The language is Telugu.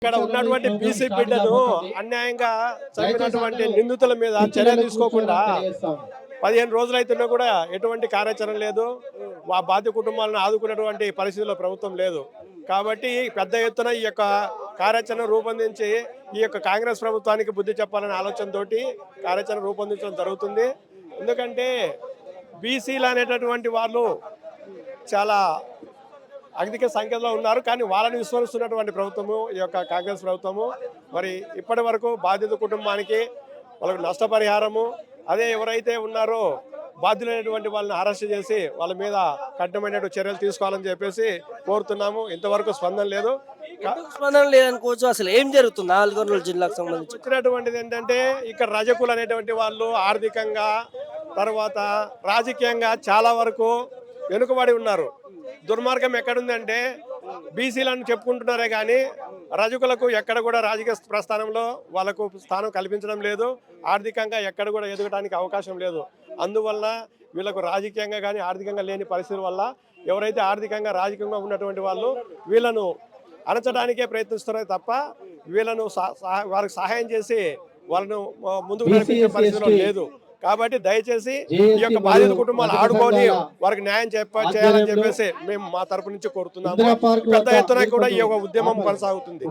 ఇక్కడ ఉన్నటువంటి బీసీ బిడ్డను అన్యాయంగా చంపినటువంటి నిందితుల మీద చర్య తీసుకోకుండా 15 రోజులైతున్నా కూడా ఎటువంటి కార్యాచరణ లేదు. ఆ బాధిత కుటుంబాలను ఆదుకునేటువంటి పరిస్థితిలో ప్రభుత్వం లేదు. కాబట్టి పెద్ద ఎత్తున ఈ యొక్క కార్యాచరణ రూపొందించి ఈ యొక్క కాంగ్రెస్ ప్రభుత్వానికి బుద్ధి చెప్పాలనే ఆలోచనతోటి కార్యాచరణ రూపొందించడం జరుగుతుంది. ఎందుకంటే బీసీలు అనేటటువంటి వాళ్ళు చాలా అధిక సంఖ్యలో ఉన్నారు. కానీ వాళ్ళని విస్మరిస్తున్నటువంటి ప్రభుత్వము ఈ యొక్క కాంగ్రెస్ ప్రభుత్వము. మరి ఇప్పటి వరకు బాధిత కుటుంబానికి వాళ్ళకు నష్టపరిహారము, అదే ఎవరైతే ఉన్నారో బాధ్యులైనటువంటి వాళ్ళని అరెస్ట్ చేసి వాళ్ళ మీద కఠినమైన చర్యలు తీసుకోవాలని చెప్పేసి కోరుతున్నాము. ఇంతవరకు స్పందన లేదు. స్పందన లేదనుకోవచ్చు. అసలు ఏం జరుగుతుంది నాలుగొండల జిల్లాకు సంబంధించి? వచ్చినటువంటిది ఏంటంటే ఇక్కడ రజకులు అనేటువంటి వాళ్ళు ఆర్థికంగా తర్వాత రాజకీయంగా చాలా వరకు వెనుకబడి ఉన్నారు. దుర్మార్గం ఎక్కడుందంటే బీసీలను చెప్పుకుంటున్నారే కానీ రజకులకు ఎక్కడ కూడా రాజకీయ ప్రస్థానంలో వాళ్ళకు స్థానం కల్పించడం లేదు. ఆర్థికంగా ఎక్కడ కూడా ఎదగడానికి అవకాశం లేదు. అందువల్ల వీళ్ళకు రాజకీయంగా కానీ ఆర్థికంగా లేని పరిస్థితుల వల్ల ఎవరైతే ఆర్థికంగా రాజకీయంగా ఉన్నటువంటి వాళ్ళు వీళ్ళను అణచడానికే ప్రయత్నిస్తున్నారే తప్ప వీళ్ళను వారికి సహాయం చేసి వాళ్ళను ముందుకు నడిపించే పరిస్థితిలో లేదు. కాబట్టి దయచేసి ఈ యొక్క బాధిత కుటుంబాలు ఆడుకొని వారికి న్యాయం చేయాలని చెప్పేసి మేము మా తరపు నుంచి కోరుతున్నాము. పెద్ద ఎత్తున కూడా ఈ యొక్క ఉద్యమం కొనసాగుతుంది.